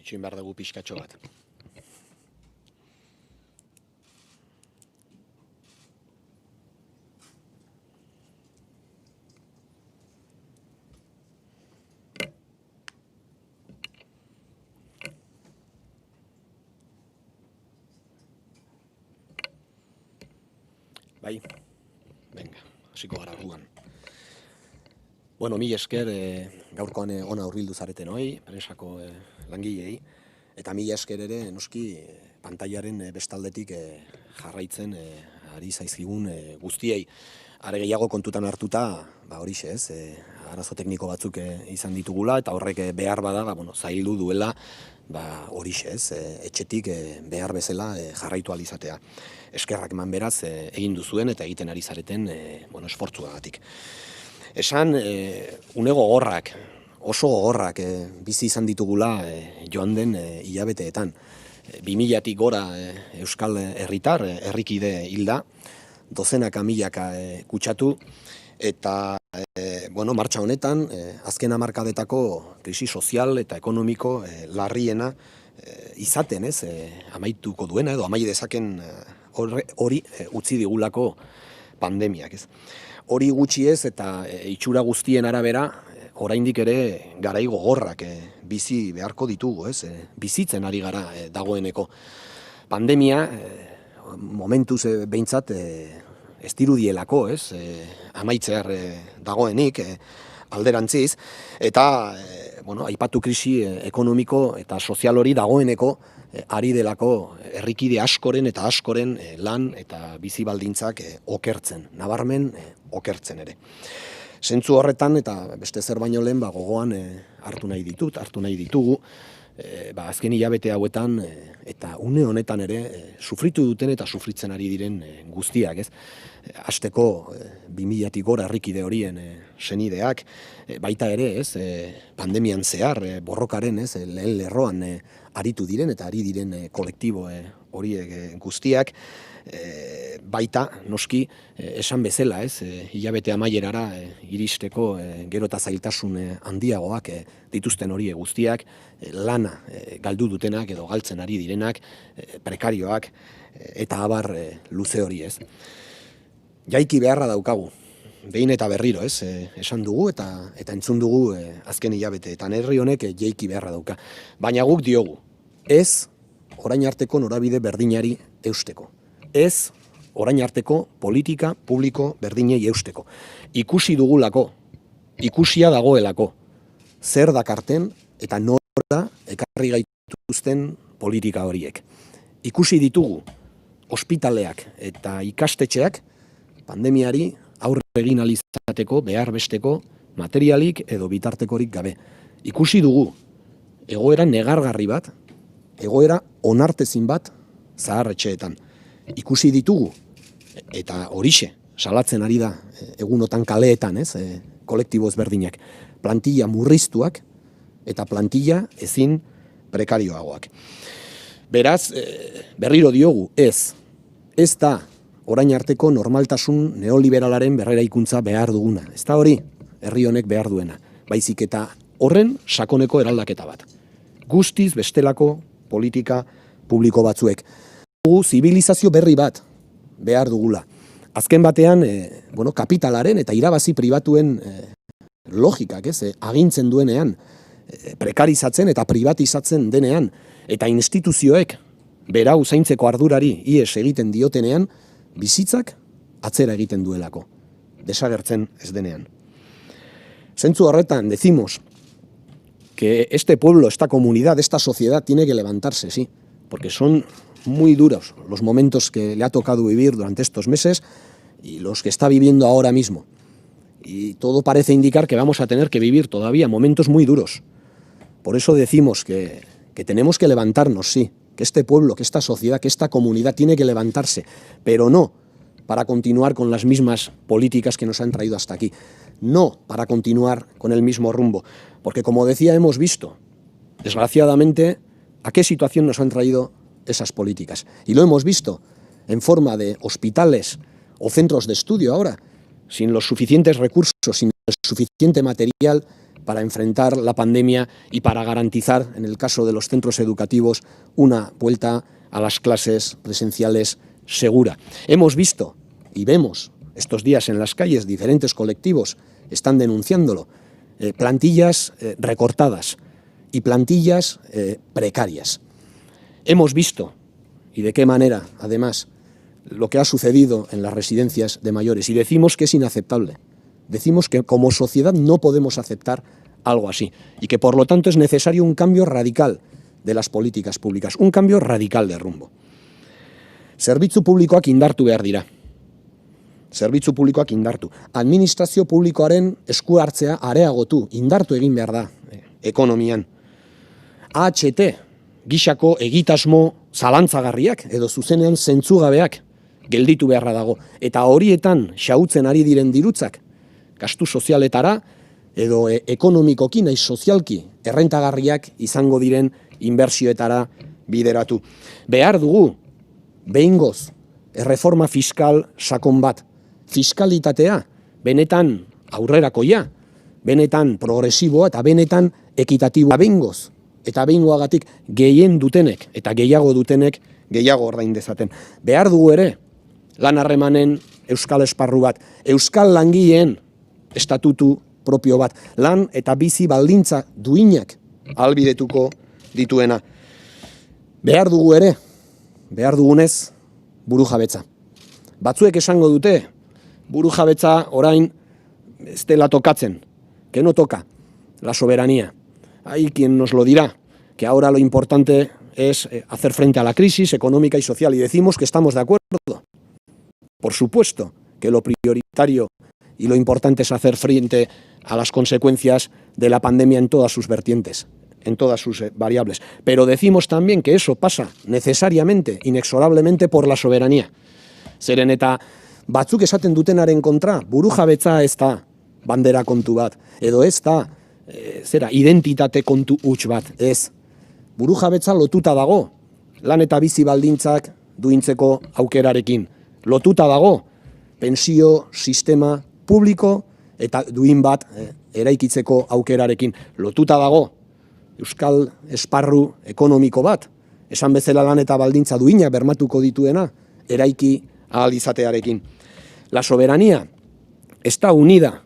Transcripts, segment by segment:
Itxoin behar dugu pixkatxo bat. Bai, venga, hasiko gara orduan. Bueno, mila esker gaurkoan ona hurbildu zareten hoi, prensako langilei, eta mila esker ere noski pantailaren bestaldetik jarraitzen ari zaizkigun guztiei. Are gehiago kontutan hartuta, horixe ez, arazo tekniko batzuk izan ditugula, eta horrek behar bada, zaildu duela, horixe ez, etxetik behar bezala jarraitu ahal izatea. Eskerrak eman beraz egin duzuen eta egiten ari zareten esfortzuagatik. Esan, une gogorrak, oso gogorrak bizi izan ditugula joan den hilabeteetan. 2000-tik gora Euskal Herritar, herrikide hilda, dozenaka milaka kutsatu, eta martxa honetan, azken hamarkadetako krisi sozial eta ekonomiko larriena izaten, amaituko duena edo amai dezaken hori utzi digulako pandemiak, ez. Hori gutxi ez eta itxura guztien arabera, oraindik ere garai gogorrak bizi beharko ditugu, ez? Bizitzen ari gara dagoeneko. Pandemia, momentuz behintzat ez dirudielako, ez? Amaitzear dagoenik, alderantziz, eta aipatu krisi ekonomiko eta sozial hori dagoeneko ari delako herrikide askoren eta askoren lan eta bizi baldintzak okertzen, nabarmen okertzen ere. Zentzu horretan eta beste zer baino lehen gogoan hartu nahi ditugu, azken hilabete hauetan eta une honetan ere sufritu duten eta sufritzen ari diren guztiak, ez? Hasteko 2000-tik gora herrikide horien senideak, baita ere, ez, pandemian zehar borrokaren, ez, lehen lerroan aritu diren eta ari diren kolektibo horiek guztiak, baita noski esan bezala, ez, hilabete amaierara iristeko gero eta zailtasun handiagoak dituzten horiek guztiak, lana galdu dutenak edo galtzen ari direnak, prekarioak eta abar luze hori, ez. Jaiki beharra daukagu, behin eta berriro, ez, esan dugu eta entzun dugu azken hilabeteetan, herri honek jaiki beharra dauka. Baina guk diogu, ez orain arteko norabide berdinari eusteko. Ez orain arteko politika publiko berdinei eusteko. Ikusi dugulako, ikusia dagoelako, zer dakarten eta nora ekarri gaituzten politika horiek. Ikusi ditugu ospitaleak eta ikastetxeak pandemiari aurre egin ahal izateko behar besteko materialik edo bitartekorik gabe. Ikusi dugu egoera negargarri bat, egoera onartezin bat zaharretxeetan. Ikusi ditugu, eta horixe, salatzen ari da egunotan kaleetan, ez, kolektibo ezberdinak, plantilla murriztuak eta plantilla ezin prekarioagoak. Beraz, berriro diogu, ez da orain arteko normaltasun neoliberalaren berreraikuntza behar duguna. Ez da hori, herri honek behar duena, baizik eta horren sakoneko eraldaketa bat. Guztiz bestelako politika publiko batzuek. Zibilizazio berri bat behar dugula. Azken batean, kapitalaren eta irabazi pribatuen logikak, ez, agintzen duenean, prekarizatzen eta privatizatzen denean, eta instituzioek berau zaintzeko ardurari ies egiten diotenean, bizitzak atzera egiten duelako, desagertzen ez denean. Zentzu horretan, decimos que este pueblo, esta comunidad, esta sociedad tiene que levantarse, sí, porque son muy duros los momentos que le ha tocado vivir durante estos meses y los que está viviendo ahora mismo. Y todo parece indicar que vamos a tener que vivir todavía momentos muy duros. Por eso decimos que tenemos que levantarnos, sí, que este pueblo, que esta sociedad, que esta comunidad tiene que levantarse, pero no para continuar con las mismas políticas que nos han traído hasta aquí, no para continuar con el mismo rumbo, porque como decía, hemos visto, desgraciadamente, a qué situación nos han traído esas políticas. Y lo hemos visto en forma de hospitales o centros de estudio ahora, sin los suficientes recursos, sin el suficiente material para enfrentar la pandemia y para garantizar, en el caso de los centros educativos, una vuelta a las clases presenciales segura. Hemos visto y vemos estos días en las calles, diferentes colectivos están denunciándolo, plantillas recortadas y plantillas precarias. Hemos visto, y de qué manera, además, lo que ha sucedido en las residencias de mayores, y decimos que es inaceptable. Decimos que como sociedad no podemos aceptar algo así y que por lo tanto es necesario un cambio radical de las políticas públicas, un cambio radical de rumbo. Zerbitzu publikoak indartu behar dira. Zerbitzu publikoak indartu. Administrazio publikoaren esku hartzea areagotu, indartu egin behar da ekonomian. AHT gisako egitasmo zalantzagarriak edo zuzenean zentzugabeak gelditu beharra dago. Eta horietan xahutzen ari diren dirutzak gastu sozialetara edo ekonomikoki nahi sozialki errentagarriak izango diren inbertsioetara bideratu. Behar dugu behingoz erreforma fiskal sakon bat. Fiskalitatea benetan aurrerakoia, benetan progresiboa eta benetan ekitatiboa. Behingoz eta behingoagatik gehien dutenek eta gehiago dutenek gehiago ordain dezaten. Behar dugu ere lan harremanen euskal esparru bat, euskal langileen estatutu propio bat, lan eta bizi baldintza duinak ahalbidetuko dituena. Behar dugu ere, behar dugunez, burujabetza. Batzuek esango dute, burujabetza orain ez dela tokatzen, que no toca la soberanía. Hay quien nos lo dirá, que ahora lo importante es hacer frente a la crisis económica y social, y decimos que estamos de acuerdo. Por supuesto que lo prioritario y lo importante es hacer frente a las consecuencias de la pandemia en todas sus vertientes, en todas sus variables. Pero decimos también que eso pasa necesariamente, inexorablemente, por la soberanía. Zeren eta batzuk esaten dutenaren kontra, burujabetza ez da bandera kontu bat, edo ez da identitate kontu huts bat, ez. Burujabetza lotuta dago, lan eta bizi baldintzak duintzeko aukerarekin. Lotuta dago, pensio sistema publiko eta duin bat eraikitzeko aukerarekin. Lotuta dago, euskal esparru ekonomiko bat, esan bezala lan eta baldintza duina bermatuko dituena, eraiki ahal izatearekin. La soberanía está unida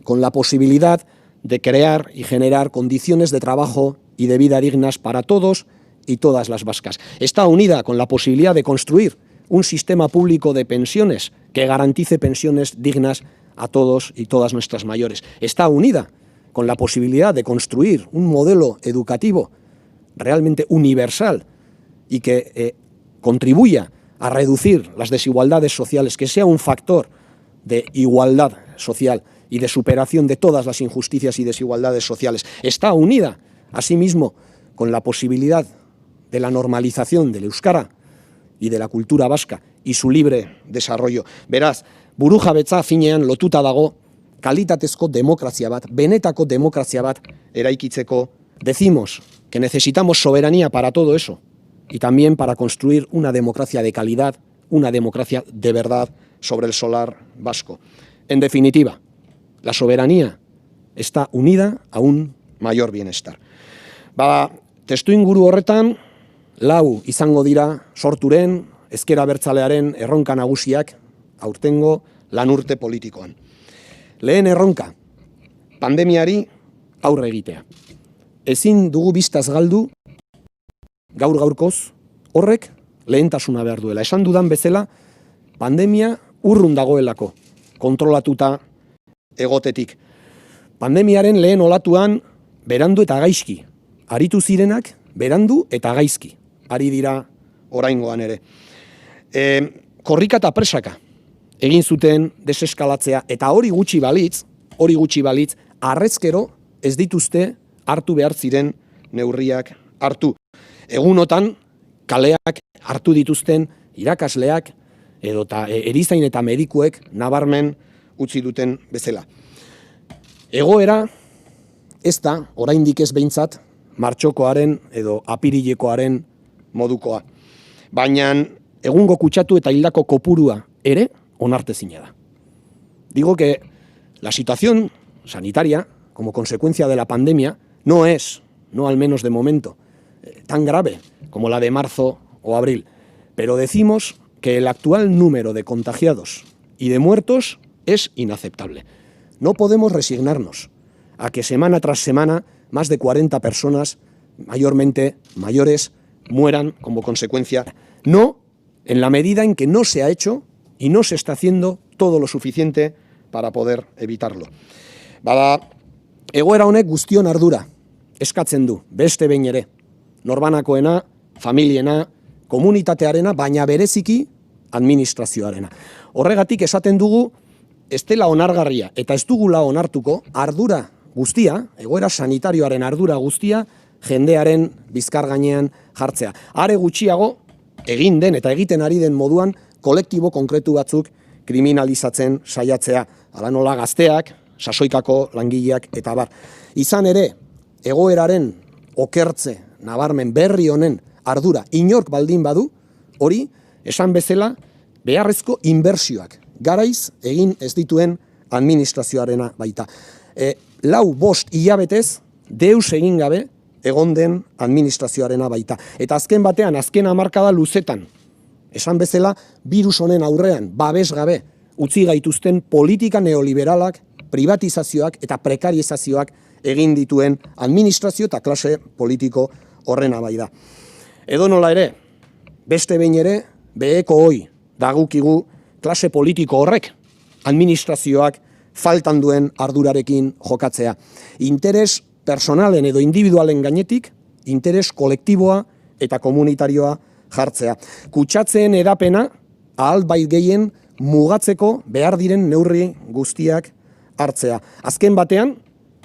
con la posibilidad de crear y generar condiciones de trabajo y de vida dignas para todos y todas las vascas. Está unida con la posibilidad de construir un sistema público de pensiones que garantice pensiones dignas a todos y todas nuestras mayores. Está unida con la posibilidad de construir un modelo educativo realmente universal y que contribuya a reducir las desigualdades sociales, que sea un factor de igualdad social y de superación de todas las injusticias y desigualdades sociales. Está unida, asimismo, con la posibilidad de la normalización del euskara y de la cultura vasca y su libre desarrollo. Beraz, burujabetza finean lotuta dago kalitatezko demokrazia bat, benetako demokrazia bat eraikitzeko. Decimos que necesitamos soberanía para todo eso y también para construir una democracia de calidad, una democracia de verdad sobre el solar vasco. En definitiva, la soberanía está unida a un mayor bienestar. Testuinguru horretan, lau izango dira sorturen, ezker abertzalearen erronka nagusiak aurtengo lanurte politikoan. Lehen erronka, pandemiari aurre egitea. Ezin dugu bistaz galdu, gaur-gaurkoz, horrek lehentasuna behar duela. Esan dudan bezala, pandemia urrun dagoelako, kontrolatuta egotetik. Pandemiaren lehen olatuan, berandu eta gaizki. Aritu zirenak, berandu eta gaizki. Ari dira oraingoan ere. Korrika eta presaka egin zuten deseskalatzea, eta hori gutxi balitz, harrezkero ez dituzte hartu behar ziren neurriak hartu. Egunotan, kaleak hartu dituzten irakasleak, edota erizain eta medikuek nabarmen utzi duten bezala. Egoera ez da, oraindik ez behintzat, martxokoaren edo apirilekoaren modukoa. Baina egungo kutsatu eta hildako kopurua ere onartezina da. Digo que la situación sanitaria como consecuencia de la pandemia, no es, no al menos de momento, tan grave como la de marzo o abril. Pero decimos que el actual número de contagiados y de muertos es inaceptable. No podemos resignarnos a que semana tras semana más de 40 personas, mayormente mayores, mueran como consecuencia. No en la medida en que no se ha hecho y no se está haciendo todo lo suficiente para poder evitarlo. Bada, egoera honek guztion ardura eskatzen du, beste behin ere. Norbanakoena, familiena, komunitatearena, baina bereziki administrazioarena. Horregatik esaten dugu, ez dela onargarria eta ez dugula onartuko ardura guztia, egoera sanitarioaren ardura guztia, jendearen bizkar gainean jartzea. Are gutxiago, egin den eta egiten ari den moduan, kolektibo konkretu batzuk kriminalizatzen saiatzea. Hala nola gazteak, sasoikako langileak eta bar. Izan ere, egoeraren okertze, nabarmen berri honen ardura inork baldin badu, hori, esan bezala, beharrezko inbertsioak. Garaiz egin ez dituen administrazioarena baita. 4-5 hilabetez, deus egin gabe egon den administrazioarena baita. Eta azken batean, azken hamarkada luzetan, esan bezala, virus honen aurrean, babes gabe, utzi gaituzten politika neoliberalak, privatizazioak eta prekarizazioak egin dituen administrazio eta klase politiko horrena bai da. Edo nola ere, beste behin ere, beheko hoi dagukigu klase politiko horrek administrazioak faltan duen ardurarekin jokatzea. Interes personalen edo individualen gainetik, interes kolektiboa eta komunitarioa jartzea. Kutsatzeen edapena ahal bait gehien mugatzeko behar diren neurri guztiak hartzea. Azken batean,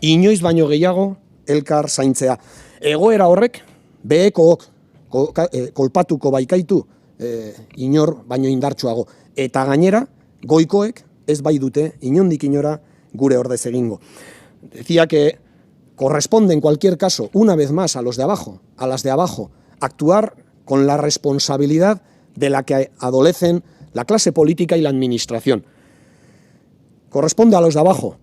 inoiz baino gehiago elkar zaintzea. Egoera horrek behekook kolpatuko baikaitu inor baino indartsuago. Eta gainera, goikoek ez bai dute inondik inora gure ordez egingo. Decía que corresponde en cualquier caso, una vez más, a los de abajo, a las de abajo, actuar con la responsabilidad de la que adolecen la clase política y la administración. Corresponde a los de abajo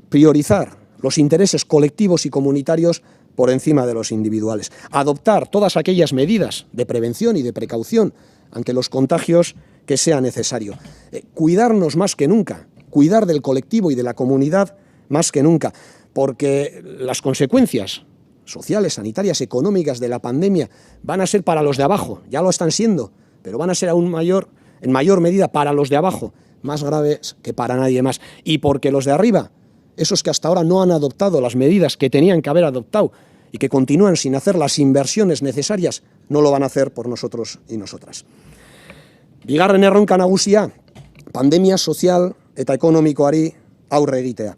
priorizar los intereses colectivos y comunitarios por encima de los individuales. Adoptar todas aquellas medidas de prevención y de precaución ante los contagios que sea necesario. Cuidarnos más que nunca, cuidar del colectivo y de la comunidad más que nunca, porque las consecuencias sociales, sanitarias, económicas de la pandemia van a ser para los de abajo, ya lo están siendo, pero van a ser aún en mayor medida para los de abajo, más graves que para nadie más. Y porque los de arriba, esos que hasta ahora no han adoptado las medidas que tenían que haber adoptado y que continúan sin hacer las inversiones necesarias, no lo van a hacer por nosotros y nosotras. Bigarren erronka nagusia, pandemia sozial eta ekonomikoari aurre egitea.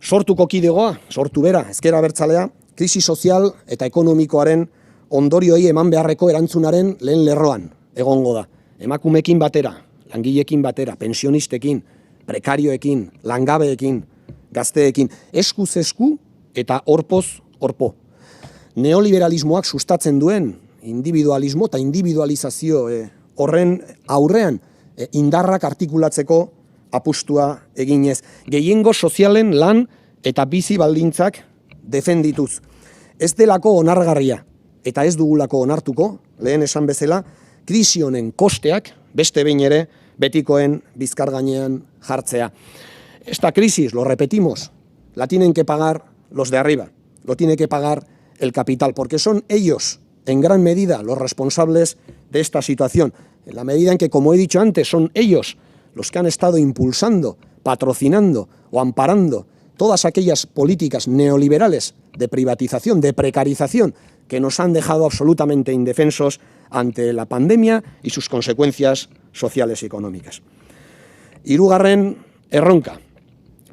Sortuko kidegoa, sortu bera, ezker abertzalea, krisi sozial eta ekonomikoaren ondorioei eman beharreko erantzunaren lehen lerroan egongo da. Emakumeekin batera, langileekin batera, pensionistekin, prekarioekin, langabeekin, gazteekin, eskuz esku eta horpoz horpo. Neoliberalismoak sustatzen duen individualismo eta individualizazio horren aurrean indarrak artikulatzeko apustua eginez. Gehiengo sozialen lan eta bizi baldintzak defendituz. Ez delako onargarria eta ez dugulako onartuko, lehen esan bezala, krisi honen kosteak beste behin ere betikoen bizkar gainean jartzea. Esta crisis, lo repetimos, la tienen que pagar los de arriba, lo tiene que pagar el capital, porque son ellos, en gran medida, los responsables de esta situación, en la medida en que, como he dicho antes, son ellos los que han estado impulsando, patrocinando o amparando todas aquellas políticas neoliberales de privatización, de precarización, que nos han dejado absolutamente indefensos ante la pandemia y sus consecuencias sociales y económicas. Hirugarren erronka,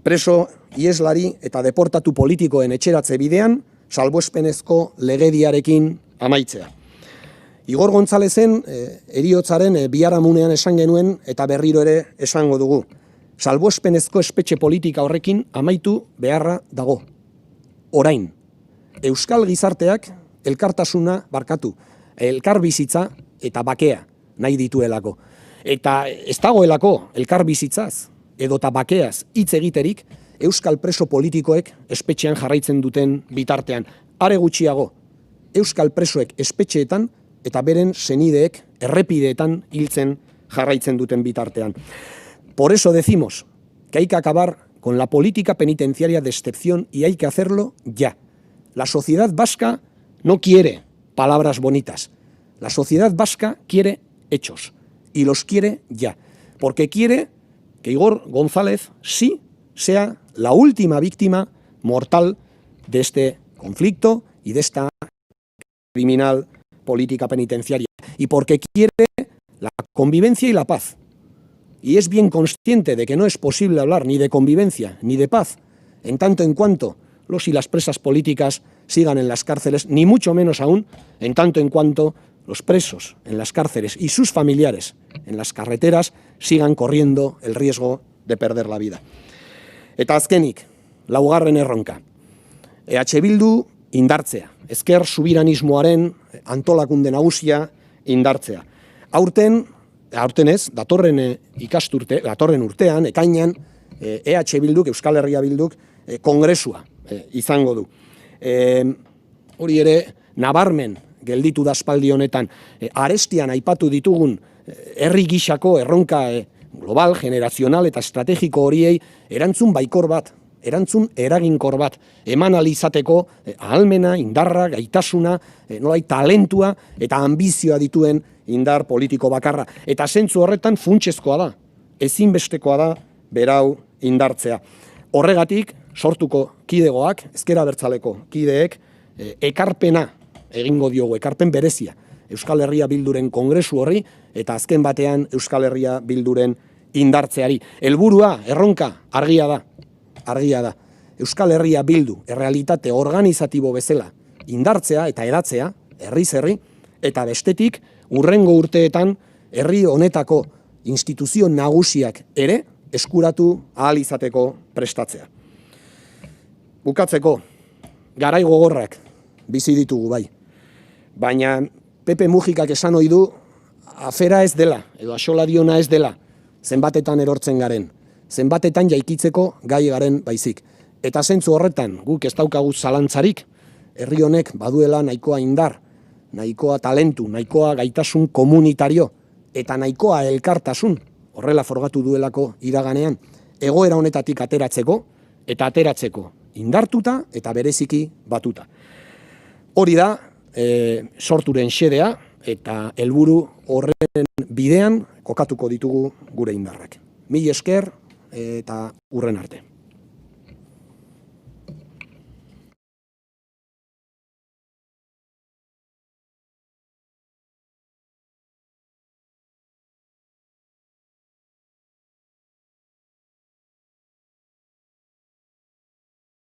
preso ieslari eta deportatu politikoen etxeratze bidean, salbuespenezko legediarekin amaitzea. Igor Gontzalezen heriotzaren biharamunean esan genuen eta berriro ere esango dugu. Salbuespenezko espetxe politika horrekin amaitu beharra dago. Orain, Euskal gizarteak elkartasuna barkatu, elkarbizitza eta bakea nahi dituelako. Eta ez dagoelako elkarbizitzaz edota bakeaz hitz egiterik euskal preso politikoek espetxean jarraitzen duten bitartean. Are gutxiago, euskal presoek espetxeetan eta beren senideek errepideetan hiltzen jarraitzen duten bitartean. Por eso decimos que hay que acabar con la política penitenciaria de excepción y hay que hacerlo ya. La sociedad vasca no quiere palabras bonitas. La sociedad vasca quiere hechos y los quiere ya, porque quiere que Igor González sí sea la última víctima mortal de este conflicto y de esta criminal política penitenciaria, y porque quiere la convivencia y la paz. Y es bien consciente de que no es posible hablar ni de convivencia ni de paz en tanto en cuanto los y las presas políticas sigan en las cárceles, ni mucho menos aún en tanto en cuanto los presos en las cárceles y sus familiares en las carreteras sigan corriendo el riesgo de perder la vida. Eta azkenik, laugarren erronka. EH Bildu indartzea. Ezker subiranismoaren antolakunde nagusia indartzea. Aurten ez, datorren urtean, ekainean, EH Bilduk, Euskal Herria Bilduk, kongresua izango du. Hori ere, nabarmen gelditu da aspaldi honetan, arestian aipatu ditugun herri gisako erronka global, generazional eta estrategiko horiei erantzun baikor bat, erantzun eraginkor bat, eman alizateko ahalmena, indarra, gaitasuna, nolai talentua eta ambizioa dituen indar politiko bakarra. Eta zentzu horretan funtsezkoa da, ezinbestekoa da berau indartzea. Horregatik, sortuko kidegoak, ezker abertzaleko kideek, ekarpena egingo diogu, ekarpen berezia, Euskal Herria Bilduren kongresu horri, eta azken batean Euskal Herria Bilduren indartzeari. Helburua, erronka, argia da. Euskal Herria Bildu, errealitate organizatibo bezala, indartzea eta edatzea, herriz herri, eta bestetik, hurrengo urteetan, herri honetako instituzio nagusiak ere, eskuratu ahal izateko prestatzea. Bukatzeko, garai gogorrak bizi ditugu bai. Baina Pepe Mujikak esan ohi du afera ez dela, edo axola diona ez dela, zenbatetan erortzen garen, zenbatetan jaikitzeko gai garen baizik. Eta zentzu horretan, guk ez daukagu zalantzarik, herri honek baduela nahikoa indar, nahikoa talentu, nahikoa gaitasun komunitario, eta nahikoa elkartasun, horrela forgatu duelako iraganean, egoera honetatik ateratzeko, eta ateratzeko indartuta eta bereziki batuta. Hori da, sorturen xedea, eta helburu horren bidean kokatuko ditugu gure indarrak. Mila esker eta hurren arte.